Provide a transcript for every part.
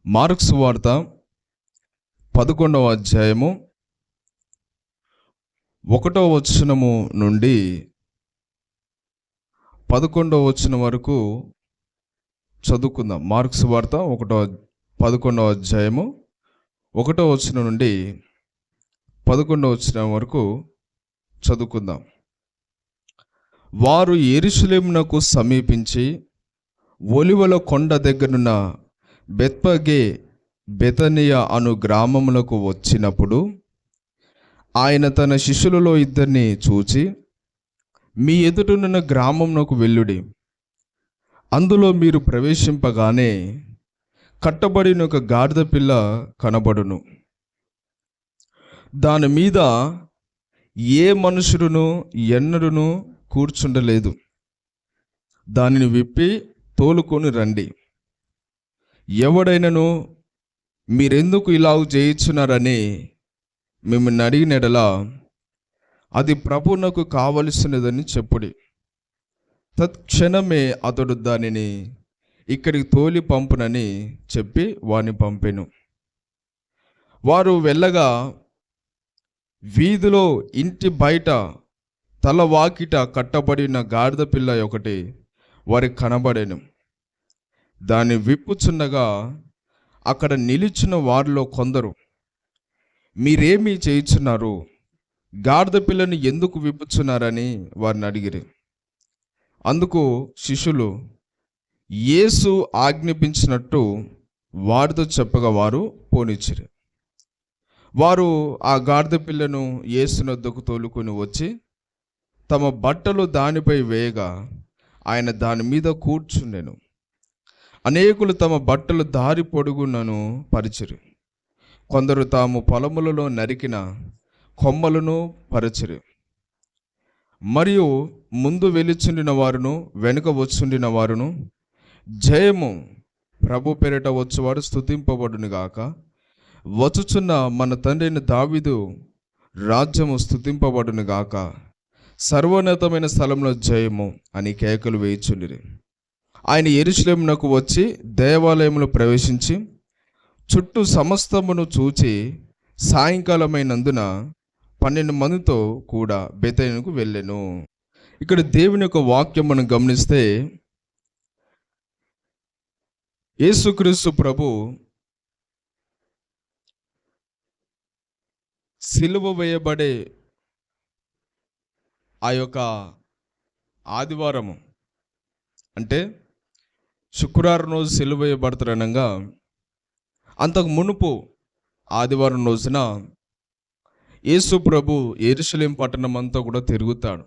Mark సువార్త 11వ అధ్యాయము 1వ వచనము నుండి 11వ వచనం వరకు చదువుకుందాం. మార్కు సువార్త 11వ అధ్యాయము 1వ వచనం నుండి 11వ వచనం వరకు చదువుకుందాం. వారు యెరూషలేమునకు సమీపించి ఒలివల కొండ దగ్గరున్న బెత్పగే బెతనియ అను గ్రామములకు వచ్చినప్పుడు ఆయన తన శిష్యులలో ఇద్దరిని చూచి, మీ ఎదుటనున్న గ్రామమునకు వెళ్ళుడి, అందులో మీరు ప్రవేశింపగానే కట్టబడిన ఒక గాడిద పిల్ల కనబడును, దాని మీద ఏ మనుషుడును ఎన్నడూను కూర్చుండలేదు, దానిని విప్పి తోలుకొని రండి. ఎవడైనను మీరెందుకు ఇలాగ చేయుచున్నారని మిమ్మల్ని అడిగినడలా అది ప్రభువునకు కావలసినదని చెప్పుడి. తత్క్షణమే అతడు దానిని ఇక్కడికి తోలి పంపునని చెప్పి వారిని పంపెను. వారు వెళ్ళగా వీధిలో ఇంటి బయట తలవాకిట కట్టబడిన గాడిద పిల్ల ఒకటి వారికి కనబడెను. దాన్ని విప్పుచున్నగా అక్కడ నిలిచిన వారిలో కొందరు, మీరేమీ చేయుచున్నారు, గాడిద పిల్లని ఎందుకు విప్పుచున్నారని వారిని అడిగిరి. అందుకు శిష్యులు యేసు ఆజ్ఞాపించినట్టు వారితో చెప్పగా వారు పోనిచ్చిరి. వారు ఆ గాడిద పిల్లను యేసు వద్దకు తోలుకొని వచ్చి తమ బట్టలు దానిపై వేయగా ఆయన దాని మీద కూర్చుండెను. అనేకులు తమ బట్టలు దారి పొడుగునను పరిచిరి. కొందరు తాము పొలములలో నరికిన కొమ్మలను పరిచిరి. మరియు ముందు వెలుచుండిన వారును వెనుక వచ్చుండిన వారును, జయము, ప్రభు పేరిట వచ్చువాడు స్తుతింపబడును గాక, వచ్చుచున్న మన తండ్రిని దావీదు రాజ్యము స్తుతింపబడును గాక, సర్వోన్నతమైన స్థలంలో జయము అని కేకలు వేయుచుండిరి. ఆయన యెరూషలేమునకు వచ్చి దేవాలయంలో ప్రవేశించి చుట్టూ సమస్తమును చూచి సాయంకాలమైనందున 12 మందితో కూడా బెతనియకు వెళ్ళెను. ఇక్కడ దేవుని యొక్క వాక్యం మనం గమనిస్తే, యేసుక్రీస్తు ప్రభు సిలువ వేయబడే ఆ యొక్క ఆదివారము, అంటే శుక్రవారం రోజు సిలువ వేయబడతారనగా అంతకు మునుపు ఆదివారం రోజున యేసు ప్రభు యెరూషలేము పట్టణం అంతా కూడా తిరుగుతాడు.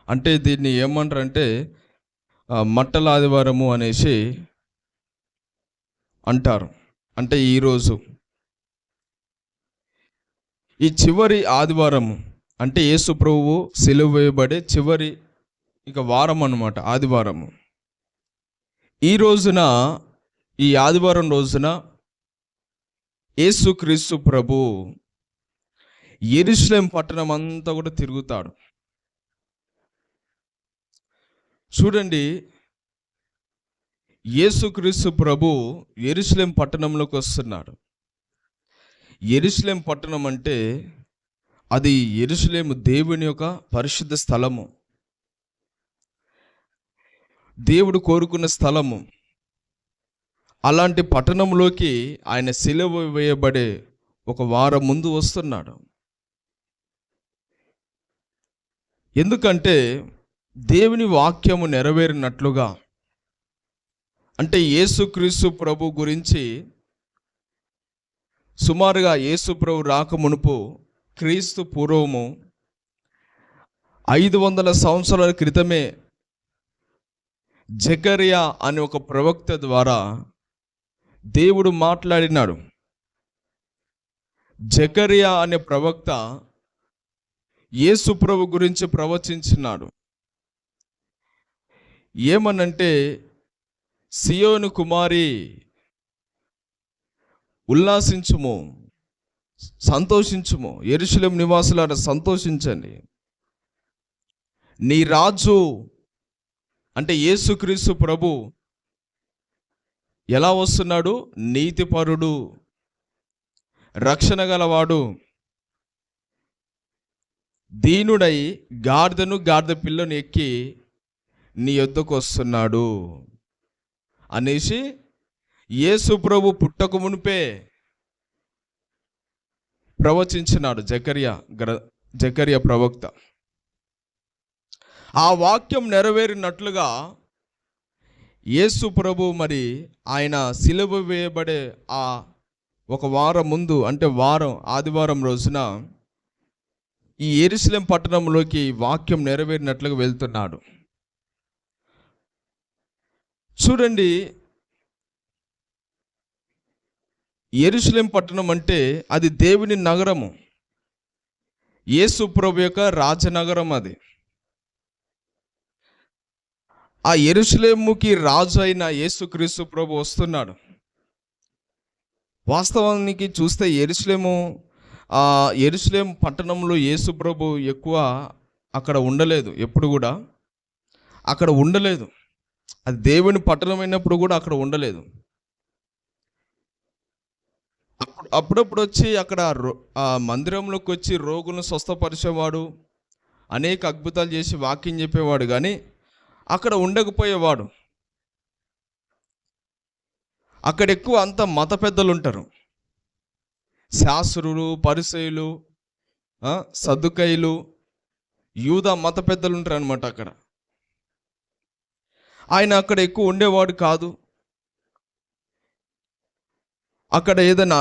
అంటే దీన్ని ఏమంటారంటే మట్టల ఆదివారము అనేసి అంటారు. అంటే ఈరోజు ఈ చివరి ఆదివారము, అంటే యేసు ప్రభువు సిలువ వేయబడే చివరి ఇక వారం అన్నమాట, ఆదివారము. ఈ రోజున, ఈ ఆదివారం రోజున యేసుక్రీస్తు ప్రభు యెరూషలేము పట్టణం అంతా కూడా తిరుగుతాడు. చూడండి, యేసుక్రీస్తు ప్రభు యెరూషలేము పట్టణంలోకి వస్తున్నాడు. యెరూషలేము పట్టణం అంటే అది యెరూషలేము దేవుని యొక్క పరిశుద్ధ స్థలము, దేవుడు కోరుకున్న స్థలము. అలాంటి పట్టణంలోకి ఆయన సిలువ వేయబడే ఒక వారం ముందు వస్తున్నాడు. ఎందుకంటే దేవుని వాక్యము నెరవేరినట్లుగా, అంటే యేసుక్రీస్తు ప్రభు గురించి సుమారుగా యేసు ప్రభు రాక మునుపు క్రీస్తు పూర్వము 500 సంవత్సరాల క్రితమే జకరియా అనే ఒక ప్రవక్త ద్వారా దేవుడు మాట్లాడినాడు. జకరియా అనే ప్రవక్త యేసు ప్రభు గురించి ప్రవచించినాడు. ఏమనంటే, సియోను కుమారి ఉల్లాసించుము, సంతోషించుము, యెరూషలేము నివాసులారా సంతోషించండి, నీ రాజు అంటే యేసుక్రీస్తు ప్రభు ఎలా వస్తున్నాడు? నీతిపరుడు, రక్షణ గలవాడు, దీనుడై గాడిద పిల్లను ఎక్కి నీ యొద్దకు వస్తున్నాడు అనేసి యేసు ప్రభు పుట్టక మునిపే ప్రవచించినాడు జకర్యా ప్రవక్త. ఆ వాక్యం నెరవేరినట్లుగా యేసు ప్రభు మరి ఆయన సిలువ వేయబడే ఆ ఒక వారం ముందు, అంటే ఆదివారం రోజున ఈ యెరూషలేం పట్టణంలోకి వాక్యం నెరవేరినట్లుగా వెళ్తున్నాడు. చూడండి, యెరూషలేం పట్టణం అంటే అది దేవుని నగరము, యేసు ప్రభు యొక్క రాజనగరం అది. ఆ యెరూషలేముకి రాజు అయిన యేసుక్రీస్తు ప్రభు వస్తున్నాడు. వాస్తవానికి చూస్తే యెరూషలేం పట్టణంలో యేసు ప్రభు ఎక్కువ అక్కడ ఉండలేదు, ఎప్పుడు కూడా అక్కడ ఉండలేదు. అది దేవుని పట్టణం అయినప్పుడు కూడా అక్కడ ఉండలేదు. అప్పుడప్పుడు వచ్చి అక్కడ ఆ మందిరంలోకి వచ్చి రోగులను స్వస్థపరిచేవాడు, అనేక అద్భుతాలు చేసి వాక్యం చెప్పేవాడు, కానీ అక్కడ ఉండకపోయేవాడు. అక్కడ ఎక్కువ అంతా మత పెద్దలు ఉంటారు, శాస్త్రులు, పరిసయ్యులు, సద్దుకయ్యులు, యూదా మత పెద్దలు ఉంటారు అనమాట అక్కడ. ఆయన అక్కడ ఎక్కువ ఉండేవాడు కాదు. అక్కడ ఏదైనా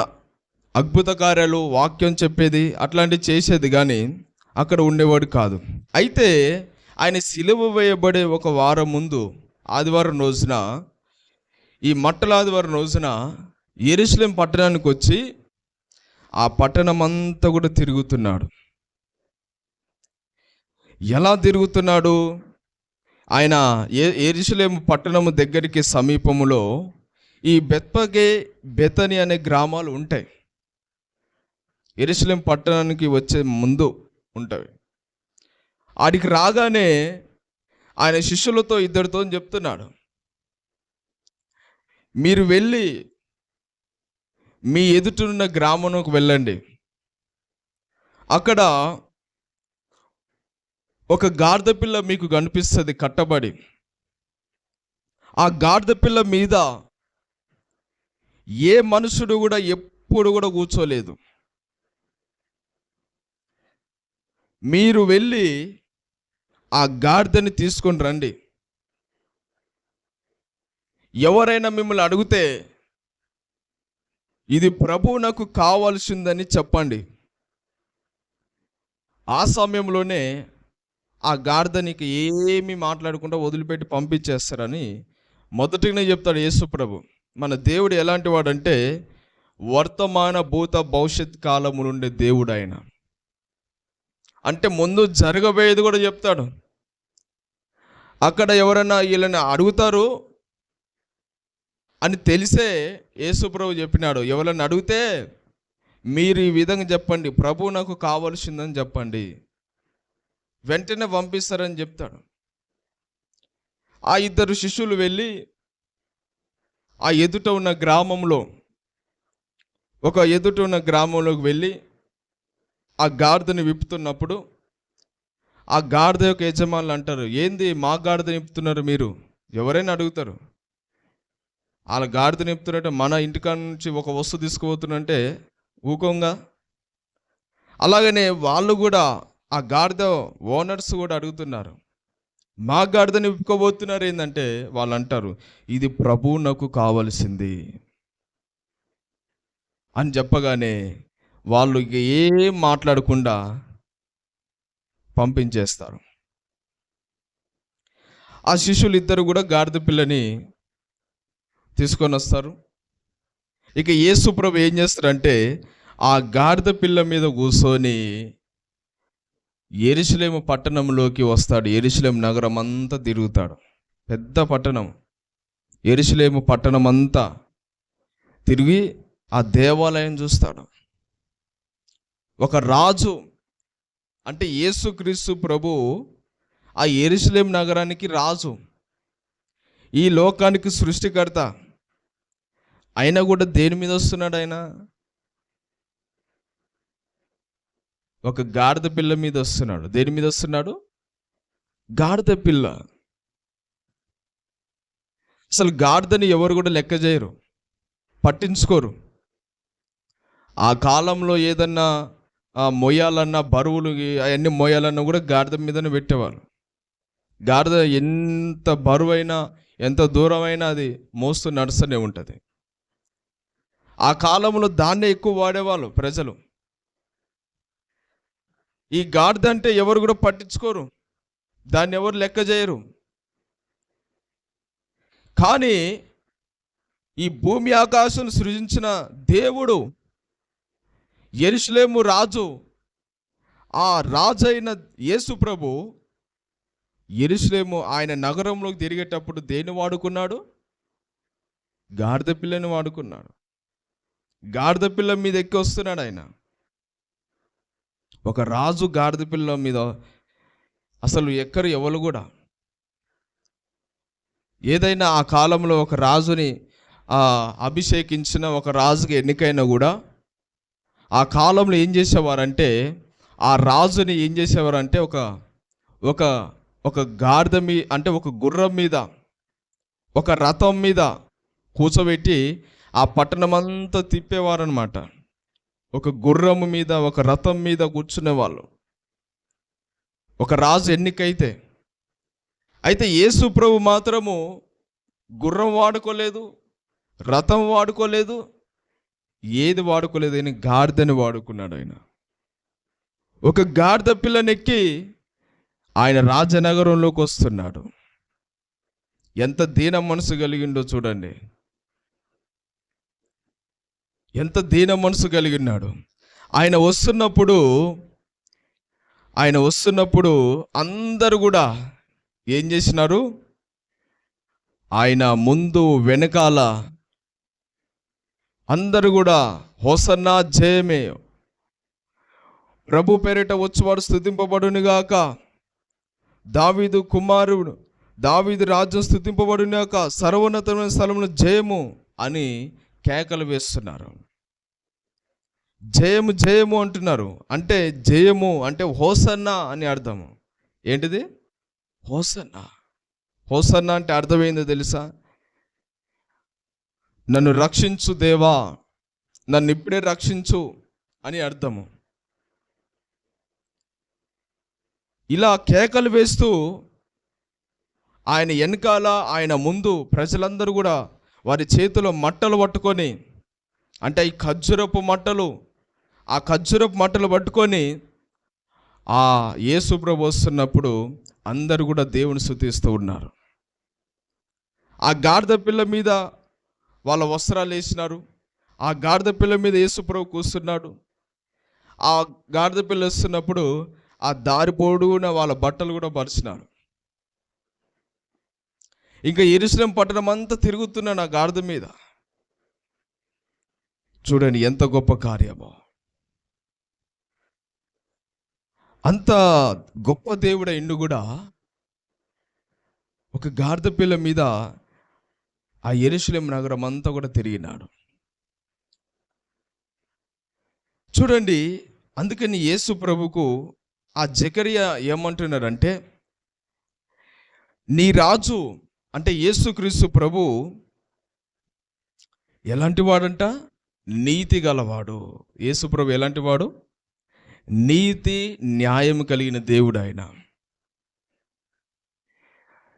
అద్భుత కార్యాలు, వాక్యం చెప్పేది అట్లాంటివి చేసేది, కానీ అక్కడ ఉండేవాడు కాదు. అయితే ఆయన సిలువ వేయబడే ఒక వారం ముందు ఆదివారం రోజున, ఈ మట్టల ఆదివారం రోజున యెరూషలేం పట్టణానికి వచ్చి ఆ పట్టణం అంతా కూడా తిరుగుతున్నాడు. ఎలా తిరుగుతున్నాడు? ఆయన యెరూషలేం పట్టణము దగ్గరికి సమీపములో ఈ బెత్పగే, బెతని అనే గ్రామాలు ఉంటాయి. యెరూషలేం పట్టణానికి వచ్చే ముందు ఉంటాయి. ఆడికి రాగానే ఆయన శిష్యులతో ఇద్దరితో చెప్తున్నాడు, మీరు వెళ్ళి మీ ఎదుటిన్న గ్రామంలోకి వెళ్ళండి. అక్కడ ఒక గాడిద పిల్ల మీకు కనిపిస్తుంది కట్టబడి. ఆ గాడిద పిల్ల మీద ఏ మనుషుడు కూడా ఎప్పుడు కూడా కూర్చోలేదు. మీరు వెళ్ళి ఆ గాడిదని తీసుకొని రండి. ఎవరైనా మిమ్మల్ని అడిగితే ఇది ప్రభువునకు కావాల్సిందని చెప్పండి. ఆ సమయంలోనే ఆ గాడిదనికి ఏమీ మాట్లాడకుండా వదిలిపెట్టి పంపించేస్తారని మొదటిగానే చెప్తాడు యేసు ప్రభు. మన దేవుడు ఎలాంటి వాడంటే వర్తమాన, భూత, భవిష్యత్ కాలము నుండే దేవుడు ఆయన. అంటే ముందు జరగబోయేది కూడా చెప్తాడు. అక్కడ ఎవరైనా వీళ్ళని అడుగుతారు అని తెలిసే యేసు ప్రభు చెప్పినాడు, ఎవరైనా అడిగితే మీరు ఈ విధంగా చెప్పండి, ప్రభు నాకు కావాల్సిందని చెప్పండి, వెంటనే పంపిస్తారని చెప్తాడు. ఆ ఇద్దరు శిష్యులు వెళ్ళి ఆ ఎదుట ఉన్న గ్రామంలోకి వెళ్ళి ఆ గాడిదని విప్పుతున్నప్పుడు ఆ గాడిద యొక్క యజమానులు అంటారు, ఏంది మా గాడిదని విప్పుతున్నారు మీరు? ఎవరైనా అడుగుతారు. వాళ్ళ గాడిదని విప్పుతున్నట్టే మన ఇంటికాడ నుంచి ఒక వస్తువు తీసుకుపోతున్నంటే ఊకంగా. అలాగనే వాళ్ళు కూడా ఆ గాడిద ఓనర్స్ కూడా అడుగుతున్నారు, మా గాడిదని విప్పుకోబోతున్నారు ఏంటంటే వాళ్ళు అంటారు, ఇది ప్రభువు నాకు కావలసింది అని చెప్పగానే వాళ్ళు ఇక ఏం మాట్లాడకుండా పంపించేస్తారు. ఆ శిష్యులు ఇద్దరు కూడా గాడిద పిల్లని తీసుకొని వస్తారు. ఇక యేసు ప్రభు ఏం చేస్తారంటే ఆ గాడిద పిల్ల మీద కూర్చొని యెరూషలేము పట్టణంలోకి వస్తాడు. యెరూషలేం నగరం అంతా తిరుగుతాడు. పెద్ద పట్టణం, యెరూషలేము పట్టణం అంతా తిరిగి ఆ దేవాలయం చూస్తాడు. ఒక రాజు అంటే యేసుక్రీస్తు ప్రభు ఆ యెరూషలేం నగరానికి రాజు, ఈ లోకానికి సృష్టికర్త. అయినా కూడా దేని మీద వస్తున్నాడు ఆయన? ఒక గాడిద పిల్ల మీద వస్తున్నాడు. దేని మీద వస్తున్నాడు? గాడిద పిల్ల. అసలు గాడిదని ఎవరు కూడా లెక్క చేయరు, పట్టించుకోరు. ఆ కాలంలో ఏదన్నా మొయ్యాలన్నా, బరువులు అవన్నీ మొయ్యాలన్నా కూడా గాడిద మీదనే పెట్టేవారు. గాడిద ఎంత బరువైనా, ఎంత దూరమైనా అది మోస్తూ నడుస్తూనే ఉంటుంది. ఆ కాలంలో దాన్నే ఎక్కువ వాడేవాళ్ళు ప్రజలు. ఈ గాడిద అంటే ఎవరు కూడా పట్టించుకోరు, దాన్ని ఎవరు లెక్క చేయరు. కానీ ఈ భూమి ఆకాశం సృజించిన దేవుడు, యెరూషలేము రాజు, ఆ రాజైన యేసు ప్రభు యెరూషలేము ఆయన నగరంలోకి తిరిగేటప్పుడు దేన్ని వాడుకున్నాడు? గాడిద పిల్లని వాడుకున్నాడు. గాడిద పిల్ల మీద ఎక్కి వస్తున్నాడు ఆయన. ఒక రాజు గాడిద పిల్ల మీద అసలు ఎక్కరు ఎవరు కూడా. ఏదైనా ఆ కాలంలో ఒక రాజుని అభిషేకించిన, ఒక రాజుకి ఎన్నికైనా కూడా ఆ కాలంలో ఏం చేసేవారంటే, ఆ రాజుని ఏం చేసేవారంటే ఒక ఒక ఒక గాడిద అంటే ఒక గుర్రం మీద, ఒక రథం మీద కూర్చోబెట్టి ఆ పట్టణం అంతా తిప్పేవారనమాట. ఒక గుర్రం మీద, ఒక రథం మీద కూర్చునే వాళ్ళు ఒక రాజు ఎన్నికైతే. అయితే యేసు ప్రభు మాత్రము గుర్రం వాడుకోలేదు, రథం వాడుకోలేదు, ఏది వాడుకోలేదు. ఆయన గాడిదని వాడుకున్నాడు. ఆయన ఒక గాడిద పిల్లనెక్కి ఆయన రాజనగరంలోకి వస్తున్నాడు. ఎంత దీన మనసు కలిగిండో చూడండి, ఎంత దీన మనసు కలిగినాడు. ఆయన వస్తున్నప్పుడు అందరూ కూడా ఏం చేసినారు? ఆయన ముందు వెనకాల అందరూ కూడా హోసన్నా జయమే, ప్రభు పేరిట వచ్చువాడు స్తుతింపబడునుగాక, దావీదు కుమారుడు, దావీదు రాజ్యం స్తుతింపబడునుగాక, సర్వోన్నతమైన స్థలమున జయము అని కేకలు వేస్తున్నారు. జయము జయము అంటున్నారు. అంటే జయము అంటే హోసన్నా అని అర్థము. ఏంటిది? హోసన్నా. హోసన్నా అంటే అర్థమైందో తెలుసా? నన్ను రక్షించు దేవా, నన్ను ఇప్పుడే రక్షించు అని అర్థము. ఇలా కేకలు వేస్తూ ఆయన వెనకాల, ఆయన ముందు ప్రజలందరూ కూడా వారి చేతిలో మట్టలు పట్టుకొని, అంటే ఈ ఖర్జూరపు మట్టలు, ఆ ఖర్జూరపు మట్టలు పట్టుకొని ఆ యేసు ప్రభు వస్తున్నప్పుడు అందరూ కూడా దేవుని స్తుతిస్తూ ఉన్నారు. ఆ గాడిద పిల్ల మీద వాళ్ళ వస్త్రాలు వేసినారు. ఆ గాడిద పిల్ల మీద యేసు ప్రభు కూర్చున్నాడు. ఆ గాడిద పిల్ల వస్తున్నప్పుడు ఆ దారి పొడుగున వాళ్ళ బట్టలు కూడా పరిచినారు. ఇంకా యెరూషలేము పట్టణం అంతా తిరుగుతున్నాడు ఆ గాడిద మీద. చూడండి ఎంత గొప్ప కార్యమో. అంత గొప్ప దేవుడైండు కూడా ఒక గాడిద పిల్ల మీద ఆ యెరూషలేము నగరం అంతా కూడా తిరిగినాడు. చూడండి, అందుకని యేసు ప్రభుకు ఆ జకరియా ఏమంటున్నారంటే, నీ రాజు అంటే యేసుక్రీస్తు ప్రభు ఎలాంటి వాడంట? నీతి గలవాడు. యేసు ప్రభు ఎలాంటి వాడు? నీతి న్యాయం కలిగిన దేవుడు ఆయన.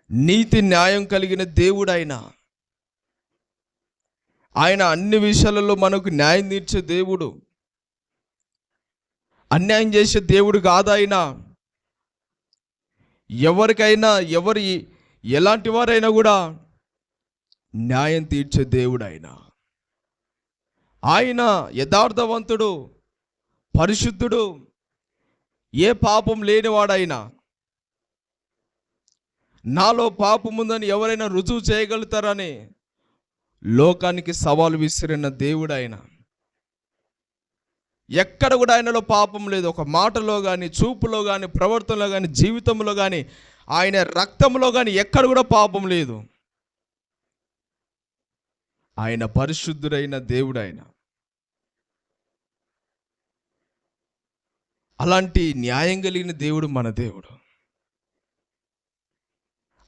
నీతి న్యాయం కలిగిన దేవుడు ఆయన. ఆయన అన్ని విషయాలలో మనకు న్యాయం తీర్చే దేవుడు, అన్యాయం చేసే దేవుడు కాదు ఆయన. ఎవరికైనా, ఎలాంటి వారైనా కూడా న్యాయం తీర్చే దేవుడు ఆయన. ఆయన యథార్థవంతుడు, పరిశుద్ధుడు, ఏ పాపం లేనివాడైనా. నాలో పాపం ఉందని ఎవరైనా రుజువు చేయగలుగుతారని లోకానికి సవాలు విసిరిన దేవుడు ఆయన. ఎక్కడ కూడా ఆయనలో పాపం లేదు. ఒక మాటలో కానీ, చూపులో కానీ, ప్రవర్తనలో కానీ, జీవితంలో కానీ, ఆయన రక్తంలో కానీ ఎక్కడ కూడా పాపం లేదు. ఆయన పరిశుద్ధుడైన దేవుడు ఆయన. అలాంటి న్యాయం కలిగిన దేవుడు మన దేవుడు.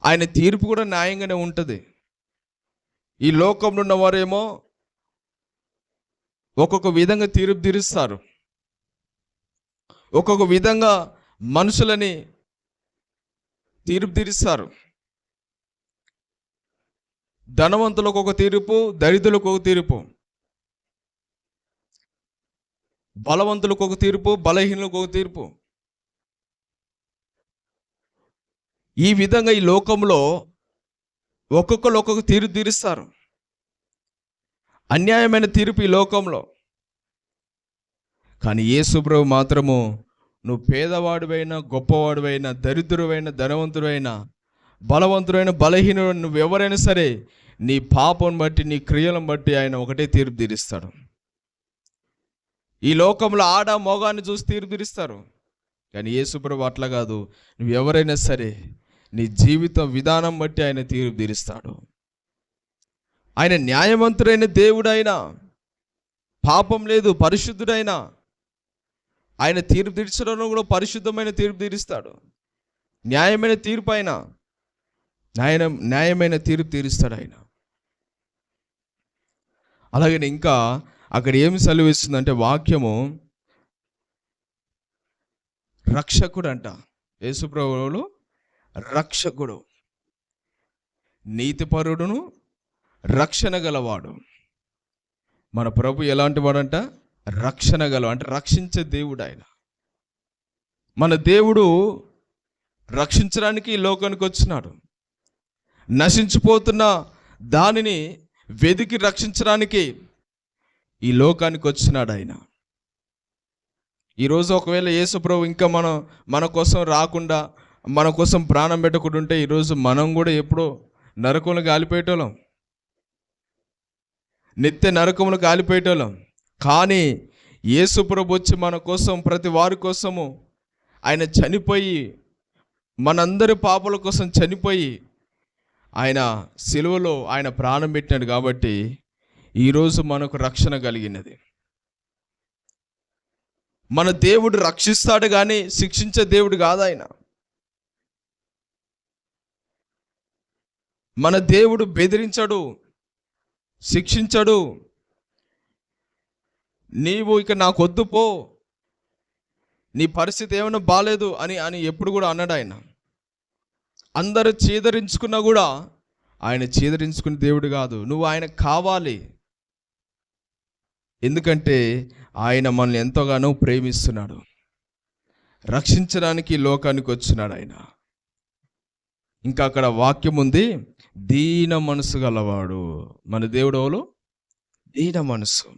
ఆయన తీర్పు కూడా న్యాయంగానే ఉంటుంది. ఈ లోకంలో ఉన్నవారేమో ఒక్కొక్క విధంగా తీర్పు తీరుస్తారు, ఒక్కొక్క విధంగా మనుషులని తీర్పు తీరుస్తారు. ధనవంతులకు ఒక తీర్పు, దరిద్రులకు ఒక తీర్పు, బలవంతులకు ఒక తీర్పు, బలహీనులకు ఒక తీర్పు. ఈ విధంగా ఈ లోకంలో ఒక్కొక్కరు ఒక్కొక్క తీర్పు తీరుస్తారు. అన్యాయమైన తీర్పు ఈ లోకంలో. కానీ యేసు ప్రభు మాత్రము నువ్వు పేదవాడివైనా, గొప్పవాడివైనా, దరిద్రుడైన, ధనవంతుడైనా, బలవంతుడైన, బలహీనుడు, నువ్వెవరైనా సరే నీ పాపం బట్టి, నీ క్రియలను బట్టి ఆయన ఒకటే తీర్పు తీరుస్తాడు. ఈ లోకంలో ఆడ మోగాన్ని చూసి తీర్పు తీరుస్తారు. కానీ యేసు ప్రభు అట్లా కాదు. నువ్వెవరైనా సరే నీ జీవిత విధానం బట్టి ఆయన తీర్పు తీరుస్తాడు. ఆయన న్యాయవంతుడైన దేవుడైనా, పాపం లేదు, పరిశుద్ధుడైనా, ఆయన తీర్పు తీర్చడంలో కూడా పరిశుద్ధమైన తీర్పు తీరుస్తాడు. న్యాయమైన తీర్పు ఆయన, న్యాయమైన తీర్పు తీరుస్తాడు ఆయన. అలాగే ఇంకా అక్కడ ఏమి సెలవిస్తుందంటే వాక్యము, రక్షకుడు అంట. యేసు ప్రభువులు రక్షకుడు, నీతిపరుడును, రక్షణ గలవాడు. మన ప్రభు ఎలాంటి వాడంట? రక్షణ గలవాడు, అంటే రక్షించే దేవుడు ఆయన. మన దేవుడు రక్షించడానికి ఈ లోకానికి వచ్చినాడు. నశించిపోతున్న దానిని వెదికి రక్షించడానికి ఈ లోకానికి వచ్చినాడు ఆయన. ఈరోజు ఒకవేళ యేసు ప్రభు ఇంకా మన కోసం రాకుండా, మన కోసం ప్రాణం పెట్టకుండా ఉంటే ఈరోజు మనం కూడా ఎప్పుడో నరకంలో కాలిపోయేటోళ్ళం, నిత్య నరకములు కాలిపోయేటోళ్ళం. కానీ యేసు ప్రభు వచ్చి మన కోసం, ప్రతి వారి కోసము ఆయన చనిపోయి, మనందరి పాపల కోసం చనిపోయి ఆయన సిలువలో ఆయన ప్రాణం పెట్టినాడు. కాబట్టి ఈరోజు మనకు రక్షణ కలిగినది. మన దేవుడు రక్షిస్తాడు కానీ శిక్షించే దేవుడు కాదు ఆయన. మన దేవుడు బెదిరించడు, శిక్షించడు. నీవు ఇక నాకు వద్దు పో, నీ పరిస్థితి ఏమైనా బాలేదు అని ఎప్పుడు కూడా అన్నాడు ఆయన. అందరూ చీదరించుకున్నా కూడా ఆయన చీదరించుకునే దేవుడు కాదు. నువ్వు ఆయన కావాలి. ఎందుకంటే ఆయన మనల్ని ఎంతగానో ప్రేమిస్తున్నాడు. రక్షించడానికి లోకానికి వచ్చినాడు ఆయన. ఇంకా అక్కడ వాక్యం ఉంది, దీన మనసు గలవాడు. మన దేవుడు ఎవరు? దీన మనసు.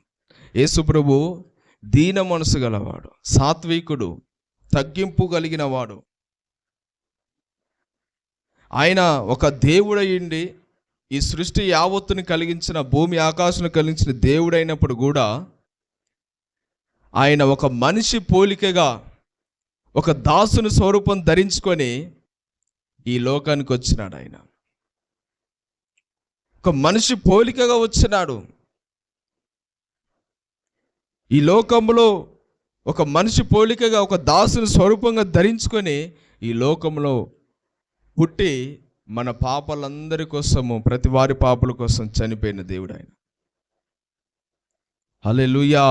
యేసు ప్రభు దీన మనసు గలవాడు, సాత్వికుడు, తగ్గింపు కలిగిన వాడు. ఆయన ఒక దేవుడయ్యిండి ఈ సృష్టి యావత్తుని కలిగించిన, భూమి ఆకాశం కలిగించిన దేవుడైనప్పుడు కూడా ఆయన ఒక మనిషి పోలికగా ఒక దాసుని స్వరూపం ధరించుకొని ఈ లోకానికి వచ్చినాడు. ఆయన ఒక మనిషి పోలికగా వచ్చినాడు. ఈ లోకంలో ఒక మనిషి పోలికగా ఒక దాసుని స్వరూపంగా ధరించుకొని ఈ లోకంలో పుట్టి మన పాపాలందరి కోసము, ప్రతి వారి పాపల కోసం చనిపోయిన దేవుడు ఆయన. హల్లెలూయా,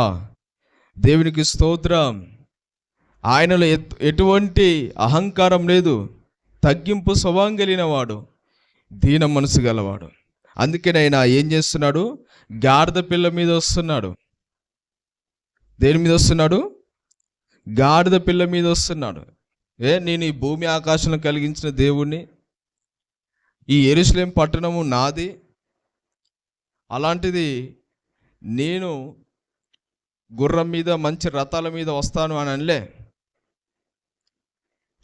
దేవునికి స్తోత్రం. ఆయనలో ఎటువంటి అహంకారం లేదు, తగ్గింపు స్వభావం కలిగిన వాడు, దీన మనసు గలవాడు. అందుకని ఆయన ఏం చేస్తున్నాడు? గాడిద పిల్ల మీద వస్తున్నాడు. దేని మీద వస్తున్నాడు? గాడిద పిల్ల మీద వస్తున్నాడు. నేను ఈ భూమి ఆకాశం కలిగించిన దేవుణ్ణి, ఈ యెరూషలేం పట్టణము నాది, అలాంటిది నేను గుర్రం మీద, మంచి రథాల మీద వస్తాను అని అనలే.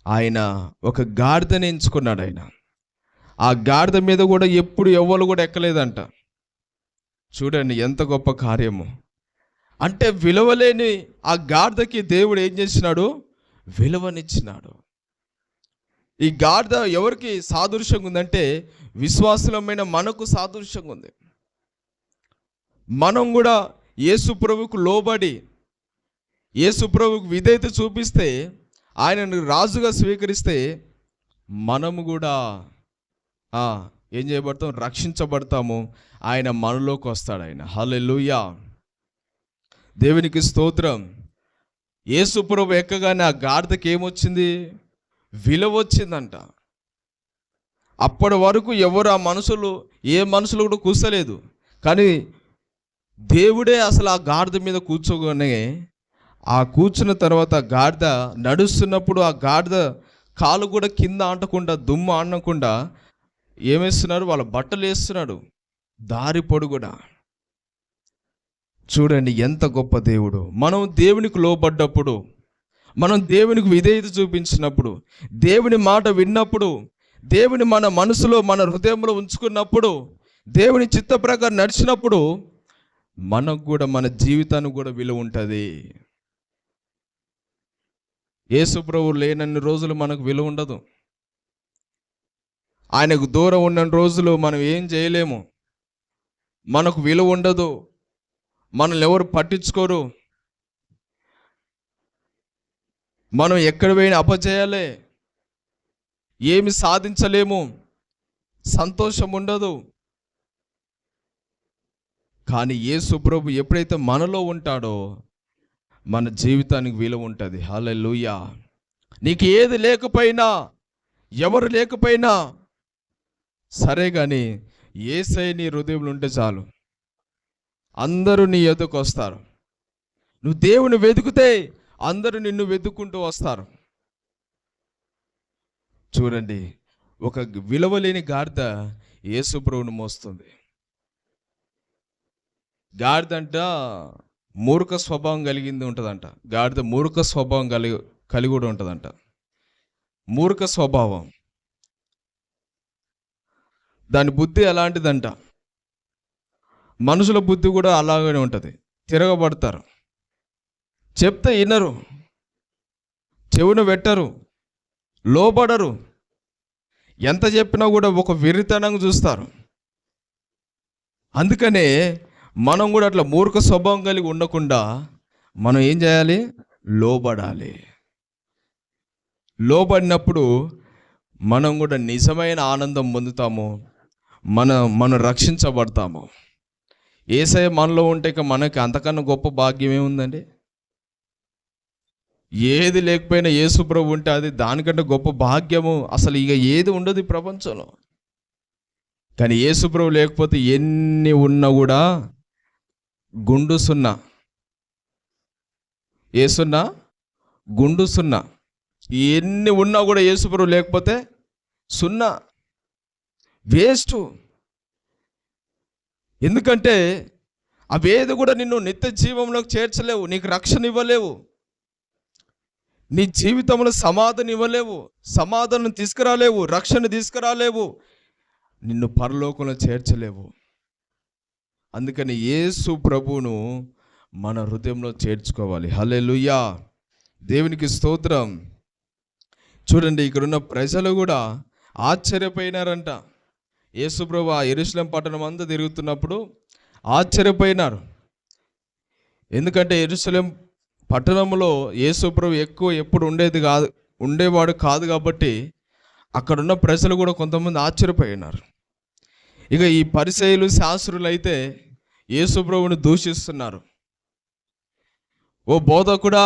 ఆయన ఒక గాడిదని ఎంచుకున్నాడు. ఆయన ఆ గాడిద మీద కూడా ఎప్పుడు ఎవ్వరు కూడా ఎక్కలేదంట. చూడండి ఎంత గొప్ప కార్యము. అంటే విలువలేని ఆ గాడిదకి దేవుడు ఏం చేసినాడు? విలువనిచ్చినాడు. ఈ గాడిద ఎవరికి సాదృశ్యంగా ఉందంటే విశ్వాసులమైన మనకు సాదృశ్యంగా ఉంది. మనం కూడా యేసు ప్రభువుకు లోబడి యేసు ప్రభువుకు విధేయత చూపిస్తే, ఆయనను రాజుగా స్వీకరిస్తే మనము కూడా ఏం చేయబడతాం? రక్షించబడతాము. ఆయన మనలోకి వస్తాడు. ఆయన హల్లెలూయా, దేవునికి స్తోత్రం. యేసు ప్రభు ఎక్కగానే ఆ గాడిదకి ఏమొచ్చింది? విలువ వచ్చిందంట. అప్పటి వరకు ఎవరు ఆ మనుషులు, ఏ మనుషులు కూడా కూర్చోలేదు. కానీ దేవుడే అసలు ఆ గాడిద మీద కూర్చోగానే, ఆ కూర్చున్న తర్వాత గాడిద నడుస్తున్నప్పుడు ఆ గాడిద కాలు కూడా కింద ఆంటకుండా, దుమ్ము ఆడకుండా ఏమేస్తున్నారు? వాళ్ళ బట్టలు వేస్తున్నాడు దారి పొడుగునా. చూడండి ఎంత గొప్ప దేవుడు. మనం దేవునికి లోబడ్డప్పుడు, మనం దేవునికి విధేయత చూపించినప్పుడు, దేవుని మాట విన్నప్పుడు, దేవుని మన మనసులో మన హృదయంలో ఉంచుకున్నప్పుడు, దేవుని చిత్త ప్రకారం నడిచినప్పుడు మనకు కూడా మన జీవితానికి కూడా విలువ ఉంటుంది. యేసు ప్రభువు లేనన్ని రోజులు మనకు విలువ ఉండదు. ఆయనకు దూరం ఉన్న రోజులు మనం ఏం చేయలేము. మనకు విలువ ఉండదు. మనల్ని ఎవరు పట్టించుకోరు. మనం ఎక్కడ పోయినా అపజయాలే, ఏమి సాధించలేము, సంతోషం ఉండదు. కానీ యేసు ప్రభు ఎప్పుడైతే మనలో ఉంటాడో మన జీవితానికి విలువ ఉంటుంది. హల్లెలూయా. నీకు ఏది లేకపోయినా, ఎవరు లేకపోయినా సరే, కానీ యేసయ్య నీ హృదయంలో ఉంటే చాలు, అందరూ నీ ఎదుకు వస్తారు. నువ్వు దేవుని వెతుకుతే అందరూ నిన్ను వెతుక్కుంటూ వస్తారు. చూడండి, ఒక విలువలేని గాడిద యేసు ప్రభువును మోస్తుంది. గాడిద అంట మూర్ఖ స్వభావం కలిగింది ఉంటుందంట. గాడిద మూర్ఖ స్వభావం కలిగి కూడా ఉంటుందంట. మూర్ఖ స్వభావం, దాని బుద్ధి ఎలాంటిదంట, మనుషుల బుద్ధి కూడా అలాగనే ఉంటుంది. తిరగబడతారు, చెప్తే వినరు, చెవును పెట్టరు, లోబడరు. ఎంత చెప్పినా కూడా ఒక వెర్రితనంగా చూస్తారు. అందుకనే మనం కూడా అట్లా మూర్ఖ స్వభావం కలిగి ఉండకుండా మనం ఏం చేయాలి? లోబడాలి. లోబడినప్పుడు మనం కూడా నిజమైన ఆనందం పొందుతాము, మనం రక్షించబడతాము. యేసయ్య మనలో ఉంటే ఇక మనకి అంతకన్నా గొప్ప భాగ్యం ఏముందండి? ఏది లేకపోయినా యేసు ప్రభు ఉంటే అది దానికంటే గొప్ప భాగ్యము అసలు ఇక ఏది ఉండదు ఈ ప్రపంచంలో. కానీ యేసు ప్రభు లేకపోతే ఎన్ని ఉన్నా కూడా గుండు సున్నా. ఏసున్నా గుండు సున్నా. ఎన్ని ఉన్నా కూడా యేసు ప్రభు లేకపోతే సున్నా, వేస్ట్. ఎందుకంటే అవేది కూడా నిన్ను నిత్య జీవంలోకి చేర్చలేవు, నీకు రక్షణ ఇవ్వలేవు, నీ జీవితంలో సమాధానం ఇవ్వలేవు, సమాధానం తీసుకురాలేవు, రక్షణ తీసుకురాలేవు, నిన్ను పరలోకంలో చేర్చలేవు. అందుకని యేసు ప్రభువును మన హృదయంలో చేర్చుకోవాలి. హల్లెలూయా, దేవునికి స్తోత్రం. చూడండి, ఇక్కడున్న ప్రజలు కూడా ఆశ్చర్యపోయినారంట. యేసు ప్రభు ఆ యెరూషలేము పట్టణం అంతా తిరుగుతున్నప్పుడు ఆశ్చర్యపోయినారు. ఎందుకంటే యెరూషలేము పట్టణంలో యేసు ప్రభు ఎప్పుడు ఉండేవాడు కాదు కాబట్టి అక్కడున్న ప్రజలు కూడా కొంతమంది ఆశ్చర్యపోయినారు. ఇక ఈ పరిసయ్యులు శాస్త్రులు అయితే యేసు ప్రభువుని దూషిస్తున్నారు. ఓ బోధకుడా,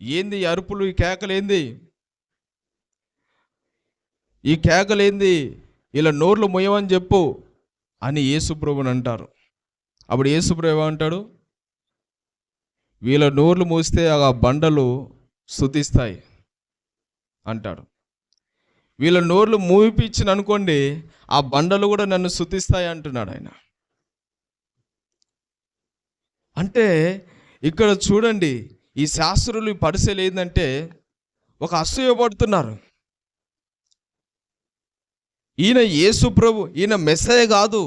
ఏంది ఈ అరుపులు, ఈ కేకలేంది, ఈ కేకలేంది, ఇలా నోర్లు మొయ్యమని చెప్పు అని యేసు ప్రభువుని అంటారు. అప్పుడు యేసు ప్రభు ఏమంటాడు? వీళ్ళ నోర్లు మూస్తే ఆ బండలు స్తుతిస్తాయి అంటాడు. వీళ్ళ నోర్లు మూపిచ్చిన అనుకోండి, ఆ బండలు కూడా నన్ను స్తుతిస్తాయి అంటున్నాడు ఆయన. అంటే ఇక్కడ చూడండి, ఈ శాస్త్రులు ఈ పరిశీలి ఏంటంటే ఒక అసూయపడుతున్నారు. ఈయన యేసు ప్రభు, ఈయన మెస్సయ్య కాదు.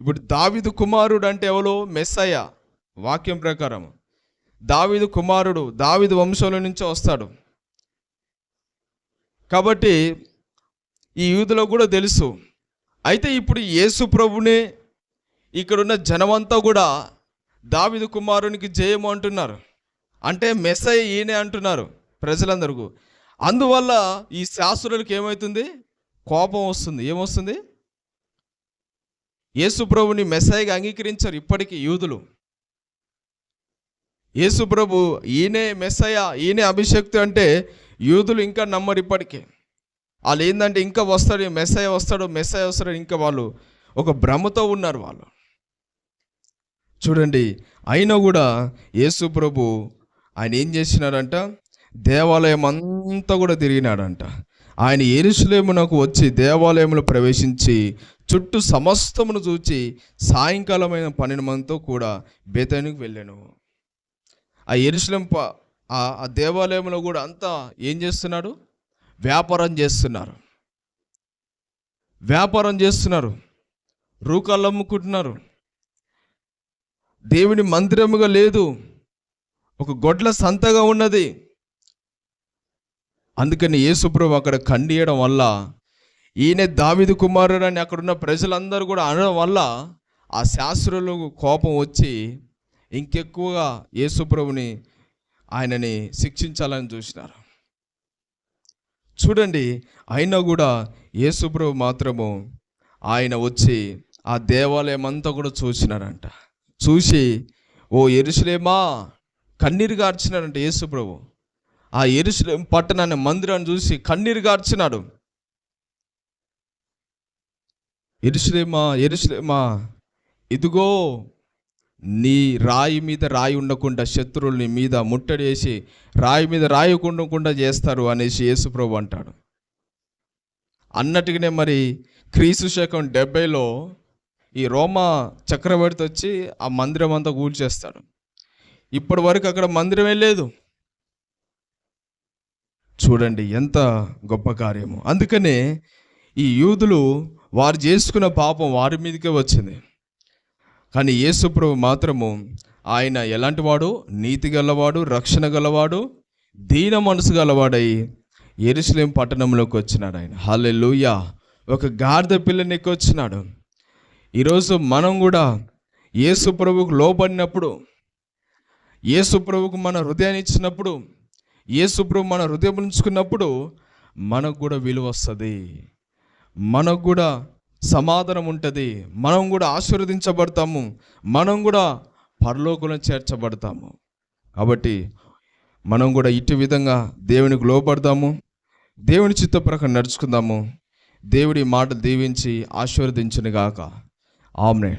ఇప్పుడు దావీదు కుమారుడు అంటే ఎవరో మెస్సయ్య. వాక్యం ప్రకారం దావీదు కుమారుడు, దావీదు వంశంలో నుంచే వస్తాడు. కాబట్టి ఈ యూదులకు కూడా తెలుసు. అయితే ఇప్పుడు యేసు ప్రభునే ఇక్కడున్న జనమంతా కూడా దావీదు కుమారునికి జయము అంటున్నారు. అంటే మెస్సయ్య ఈయనే అంటున్నారు ప్రజలందరికీ. అందువల్ల ఈ శాస్త్రులకు ఏమవుతుంది? కోపం వస్తుంది. ఏమొస్తుంది? యేసు ప్రభుని మెస్సయ్యగా అంగీకరించారు ఇప్పటికీ యూదులు. యేసు ప్రభు ఈయనే మెస్సయ్య, ఈయనే అభిషక్తు అంటే యూదులు ఇంకా నమ్మరు ఇప్పటికే. వాళ్ళు ఏంటంటే ఇంకా వస్తాడు మెస్సయ్య వస్తాడు ఇంకా వాళ్ళు ఒక భ్రమతో ఉన్నారు వాళ్ళు. చూడండి, అయినా కూడా యేసు ప్రభు ఆయన ఏం చేసినాడంట? దేవాలయం అంతా కూడా తిరిగినాడంట. ఆయన యెరూషలేమునకు వచ్చి దేవాలయంలో ప్రవేశించి చుట్టూ సమస్తమును చూచి సాయంకాలమైన 12 మందితో కూడా బేతేనుకు వెళ్ళాను. ఆ యెరూషలేం ఆ దేవాలయంలో కూడా అంతా ఏం చేస్తున్నాడు? వ్యాపారం చేస్తున్నారు, రూకాలు అమ్ముకుంటున్నారు. దేవుని మందిరముగా లేదు, ఒక గొడ్ల సంతగా ఉన్నది. అందుకని యేసుప్రభు అక్కడ ఖండియడం వల్ల, ఈయన దావీదు కుమారుడు అని అక్కడున్న ప్రజలందరూ కూడా అనడం వల్ల ఆ శాస్త్రులకు కోపం వచ్చి ఇంకెక్కువగా యేసుప్రభుని ఆయనని శిక్షించాలని చూసినారు. చూడండి, అయినా కూడా యేసుప్రభు మాత్రము ఆయన వచ్చి ఆ దేవాలయం అంతా కూడా చూసినారంట. చూసి ఓ యెరూషలేమా కన్నీరు గార్చినాడంట యేసుప్రభు. ఆ యెరూషలేం పట్టణాన్ని మందిరాన్ని చూసి కన్నీరు గార్చినాడు. యెరూషలేమా ఇదిగో నీ రాయి మీద రాయి ఉండకుండా శత్రువుల్ని మీద ముట్టడి వేసి రాయి మీద రాయి ఉండకుండా చేస్తారు అనేసి యేసుప్రభు అంటాడు. అన్నట్టుగానే మరి క్రీస్తు శకం 70లో ఈ రోమా చక్రవర్తి వచ్చి ఆ మందిరం అంతా కూల్చేస్తాడు. ఇప్పటి వరకు అక్కడ మందిరమే లేదు. చూడండి ఎంత గొప్ప కార్యము. అందుకనే ఈ యూదులు వారు చేసుకున్న పాపం వారి మీదకే వచ్చింది. కానీ యేసుప్రభు మాత్రము ఆయన ఎలాంటి వాడు? నీతి గలవాడు, రక్షణ గలవాడు, దీన మనసు గలవాడై యెరూషలేం పట్టణంలోకి వచ్చినాడు ఆయన. హల్లెలూయా! ఒక గాడిద పిల్లని ఎక్కి వచ్చినాడు. ఈరోజు మనం కూడా యేసు ప్రభువుకు లోబడినప్పుడు, యేసు ప్రభువుకు మన హృదయాన్ని ఇచ్చినప్పుడు, యేసు ప్రభు మన హృదయం ఉంచుకున్నప్పుడు మనకు కూడా విలువ వస్తుంది, మనకు కూడా సమాధానం ఉంటుంది, మనం కూడా ఆశీర్వదించబడతాము, మనం కూడా పరలోకంలో చేర్చబడతాము. కాబట్టి మనం కూడా ఇటు విధంగా దేవునికి లోబడదాము, దేవుని చిత్త ప్రకారం నడుచుకుందాము. దేవుడి మాట దీవించి ఆశీర్వదించును గాక. ఆమేన్.